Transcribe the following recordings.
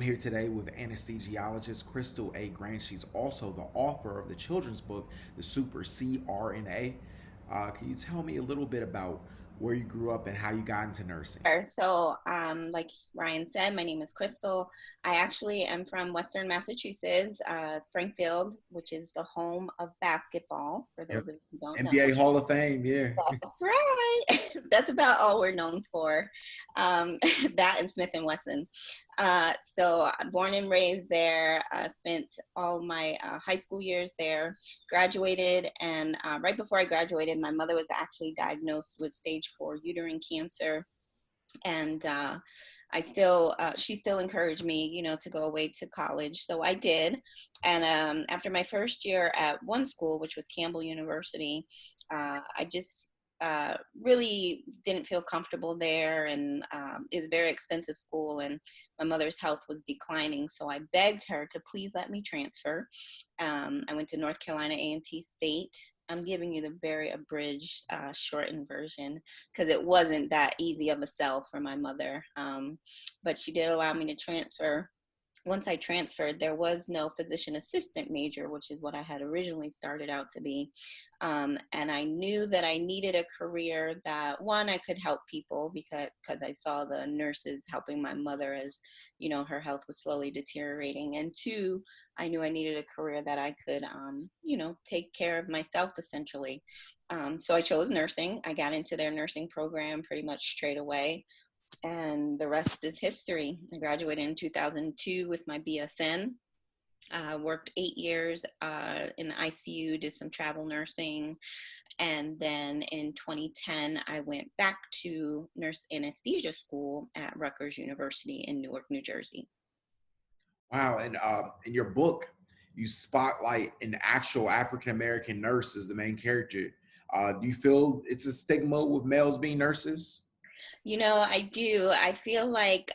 here today with anesthesiologist Crystal A. Grant. She's also the author of the children's book, The Super CRNA. Can you tell me a little bit about where you grew up and how you got into nursing? Sure. So, like Ryan said, my name is Crystal. I actually am from Western Massachusetts, Springfield, which is the home of basketball, for those Yep. of you who don't know. NBA Hall of Fame, yeah. That's right. That's about all we're known for. That and Smith and Wesson. So, born and raised there. Spent all my high school years there. Graduated, and right before I graduated, my mother was actually diagnosed with stage 4 uterine cancer, and she still encouraged me, to go away to college, so I did. And after my first year at one school, which was Campbell University, I just really didn't feel comfortable there, and it was a very expensive school, and my mother's health was declining, so I begged her to please let me transfer. I went to North Carolina A&T State. I'm giving you the very abridged, shortened version, because it wasn't that easy of a sell for my mother. But she did allow me to transfer. Once I transferred, there was no physician assistant major, which is what I had originally started out to be. And I knew that I needed a career that, one, I could help people, because I saw the nurses helping my mother as, her health was slowly deteriorating. And two, I knew I needed a career that I could, take care of myself essentially. So I chose nursing. I got into their nursing program pretty much straight away, and the rest is history. I graduated in 2002 with my BSN. Worked 8 years in the ICU, did some travel nursing, and then in 2010, I went back to nurse anesthesia school at Rutgers University in Newark, New Jersey. Wow. And in your book, you spotlight an actual African American nurse as the main character. Do you feel it's a stigma with males being nurses? I do. I feel like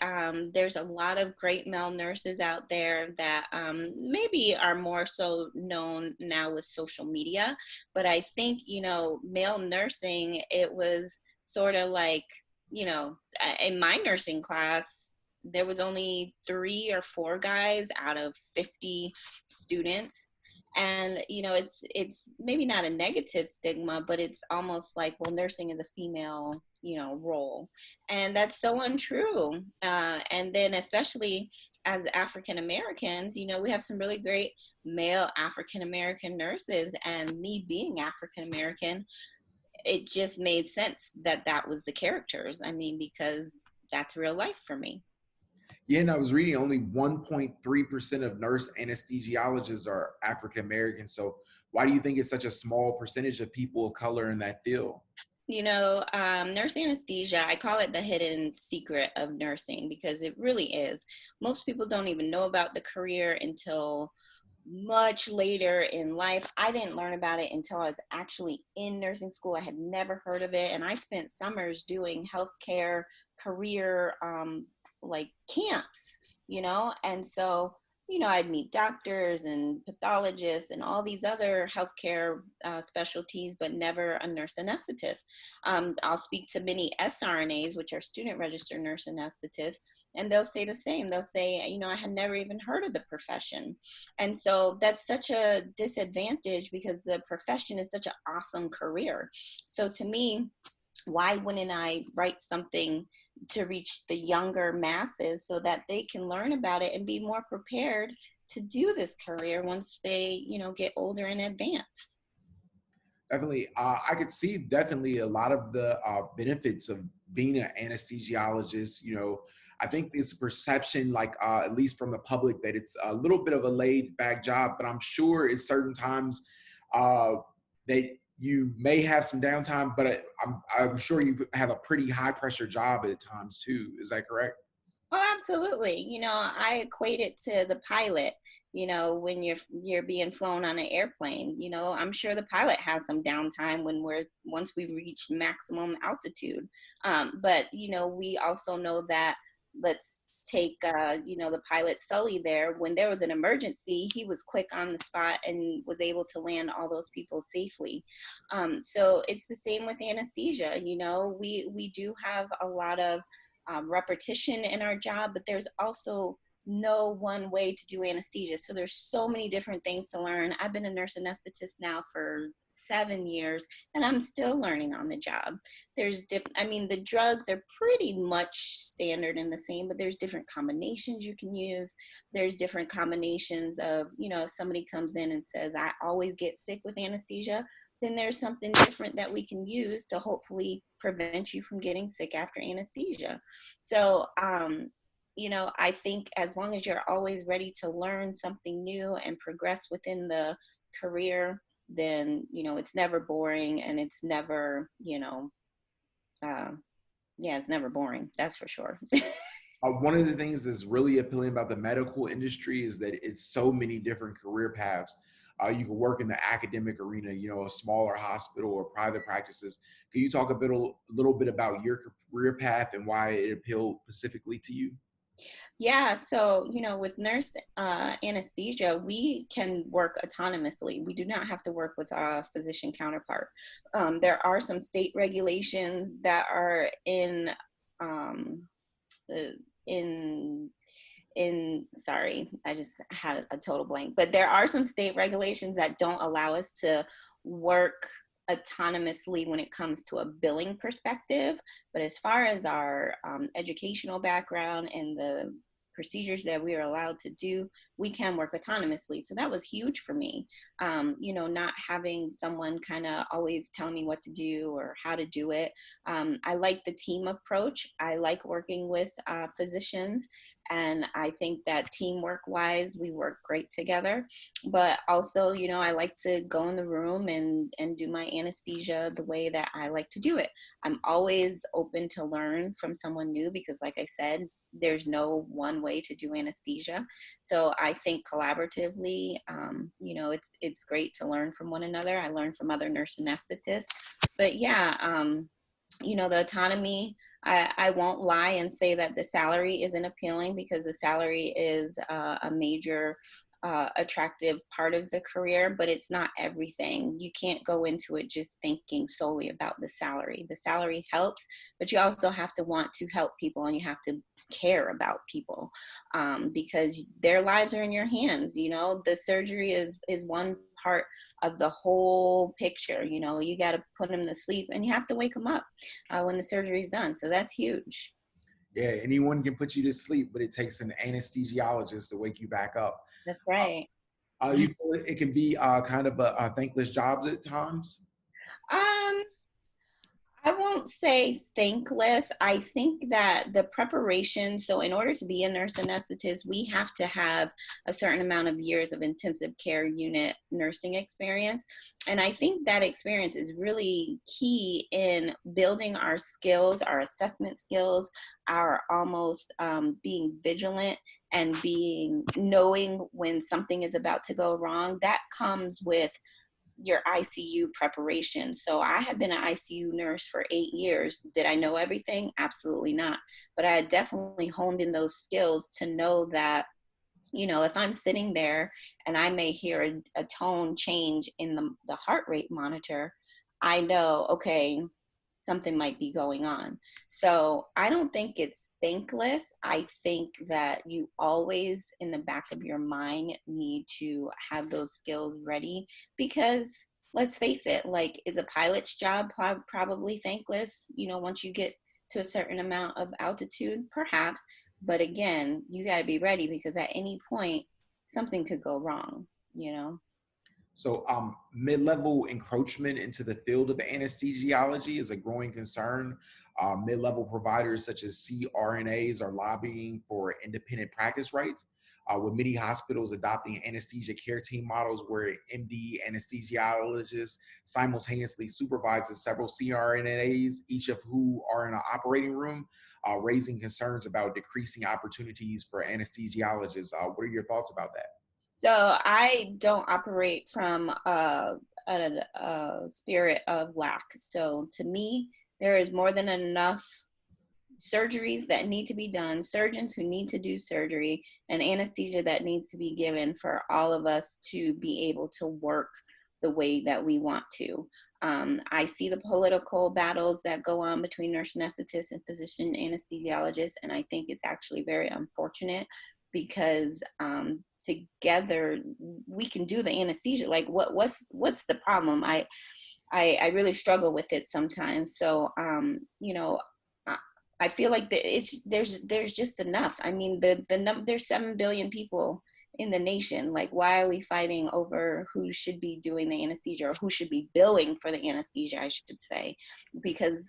there's a lot of great male nurses out there that maybe are more so known now with social media. But I think, male nursing, it was sort of like, in my nursing class, there was only 3 or 4 guys out of 50 students. And it's maybe not a negative stigma, but it's almost like, well, nursing is a female role, and that's so untrue. And then especially as African Americans, we have some really great male African American nurses, and me being African American, it just made sense that that was the characters. I mean, because that's real life for me. Yeah, and I was reading only 1.3% of nurse anesthesiologists are African American. So why do you think it's such a small percentage of people of color in that field? Nurse anesthesia, I call it the hidden secret of nursing, because it really is. Most people don't even know about the career until much later in life. I didn't learn about it until I was actually in nursing school. I had never heard of it. And I spent summers doing healthcare career, like camps, and so, I'd meet doctors and pathologists and all these other healthcare specialties, but never a nurse anesthetist. I'll speak to many SRNAs, which are student registered nurse anesthetists, and they'll say the same. They'll say, I had never even heard of the profession. And so that's such a disadvantage, because the profession is such an awesome career. So to me, why wouldn't I write something to reach the younger masses so that they can learn about it and be more prepared to do this career once they, get older and advance? Definitely. I could see definitely a lot of the benefits of being an anesthesiologist. I think it's a perception, like at least from the public, that it's a little bit of a laid back job, but I'm sure at certain times uh, that you may have some downtime, but I'm sure you have a pretty high pressure job at times too. Is that correct? Oh, absolutely. I equate it to the pilot. When you're being flown on an airplane, I'm sure the pilot has some downtime once we reach maximum altitude. But we also know that, let's take the pilot Sully there. When there was an emergency, he was quick on the spot and was able to land all those people safely. So it's the same with anesthesia. We do have a lot of repetition in our job, but there's also no one way to do anesthesia. So there's so many different things to learn. I've been a nurse anesthetist now for 7 years, and I'm still learning on the job. I mean, the drugs are pretty much standard and the same, but there's different combinations you can use. There's different combinations of, if somebody comes in and says, I always get sick with anesthesia, then there's something different that we can use to hopefully prevent you from getting sick after anesthesia. So, I think as long as you're always ready to learn something new and progress within the career, then, it's never boring, and it's never, uh, yeah, it's never boring. That's for sure. One of the things that's really appealing about the medical industry is that it's so many different career paths. You can work in the academic arena, a smaller hospital or private practices. Can you talk a little bit about your career path and why it appealed specifically to you? Yeah, so with nurse anesthesia, we can work autonomously. We do not have to work with a physician counterpart. There are some state regulations that are um, uh, in sorry, I just had a total blank, but there are some state regulations that don't allow us to work autonomously when it comes to a billing perspective. But as far as our educational background and the procedures that we are allowed to do, we can work autonomously. So that was huge for me. Not having someone kind of always telling me what to do or how to do it. I like the team approach. I like working with physicians, and I think that teamwork wise, we work great together. But also, I like to go in the room and do my anesthesia the way that I like to do it. I'm always open to learn from someone new because, like I said, there's no one way to do anesthesia. So I think collaboratively, it's great to learn from one another. I learn from other nurse anesthetists. But yeah, the autonomy, I won't lie and say that the salary isn't appealing, because the salary is a major attractive part of the career, but it's not everything. You can't go into it just thinking solely about the salary. The salary helps, but you also have to want to help people, and you have to care about people, because their lives are in your hands. The surgery is one part of the whole picture. You got to put them to sleep, and you have to wake them up when the surgery is done. So that's huge. Yeah, anyone can put you to sleep, but it takes an anesthesiologist to wake you back up. That's right. It can be kind of a thankless job at times. Um, I won't say thankless. I think that the preparation, so in order to be a nurse anesthetist, we have to have a certain amount of years of intensive care unit nursing experience. And I think that experience is really key in building our skills, our assessment skills, our almost being vigilant and knowing when something is about to go wrong. That comes with your ICU preparation. So I have been an ICU nurse for 8 years. Did I know everything? Absolutely not. But I had definitely honed in those skills to know that, if I'm sitting there and I may hear a tone change in the heart rate monitor, I know, okay, something might be going on. So I don't think it's thankless. I think that you always, in the back of your mind, need to have those skills ready, because let's face it, like, is a pilot's job probably thankless, once you get to a certain amount of altitude? Perhaps. But again, you got to be ready, because at any point, something could go wrong, you know? So, mid-level encroachment into the field of anesthesiology is a growing concern. Mid-level providers such as CRNAs are lobbying for independent practice rights, with many hospitals adopting anesthesia care team models where MD anesthesiologists simultaneously supervises several CRNAs, each of who are in an operating room, raising concerns about decreasing opportunities for anesthesiologists. What are your thoughts about that? So I don't operate from a spirit of lack. So to me, there is more than enough surgeries that need to be done, surgeons who need to do surgery, and anesthesia that needs to be given for all of us to be able to work the way that we want to. I see the political battles that go on between nurse anesthetists and physician anesthesiologists, and I think it's actually very unfortunate. because together we can do the anesthesia. Like what's the problem? I really struggle with it sometimes. So you know, I, I feel like there's just enough. I mean, there's 7 billion people in the nation. Like, why are we fighting over who should be doing the anesthesia, or who should be billing for the anesthesia, I should say? Because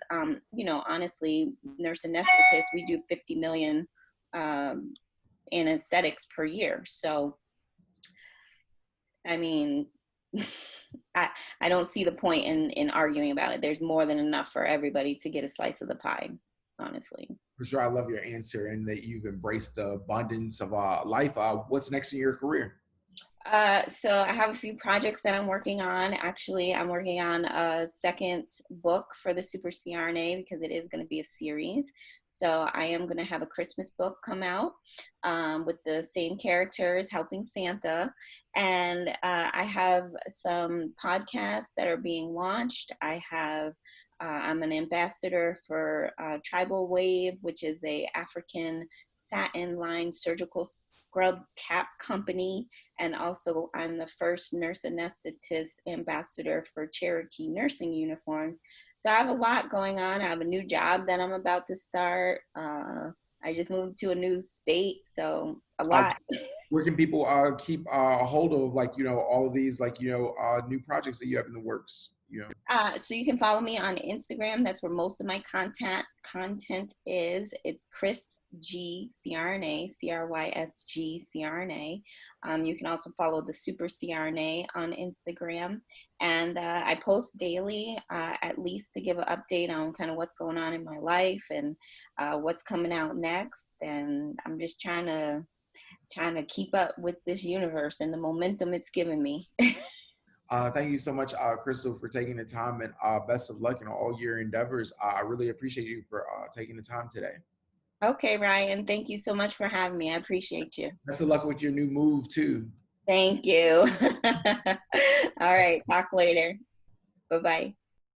you know, honestly, nurse anesthetists, we do 50 million um, anesthetics per year. So I mean, I I don't see the point in arguing about it. There's more than enough for everybody to get a slice of the pie, honestly. For sure, I love your answer and that you've embraced the abundance of life. What's next in your career? So I have a few projects that I'm working on. Actually, I'm working on a second book for the Super CRNA because it is going to be a series. So I am going to have a Christmas book come out with the same characters helping Santa. And I have some podcasts that are being launched. I'm an ambassador for Tribal Wave, which is a African satin lined surgical scrub cap company. And also, I'm the first nurse anesthetist ambassador for Cherokee nursing uniforms. So I have a lot going on. I have a new job that I'm about to start. I just moved to a new state, so a Uh, lot. where can people keep a hold of, like, all of these, like, new projects that you have in the works? So you can follow me on Instagram. That's where most of my content is. It's Chris G CRNA, CRYSG CRNA. You can also follow the Super CRNA on Instagram, and I post daily, at least to give an update on kind of what's going on in my life and what's coming out next. And I'm just trying to keep up with this universe and the momentum it's giving me. Thank you so much, Crystal, for taking the time, and best of luck in all your endeavors. I really appreciate you for taking the time today. Okay, Ryan, thank you so much for having me. I appreciate you. Best of luck with your new move too. Thank you. All right, talk later. Bye-bye.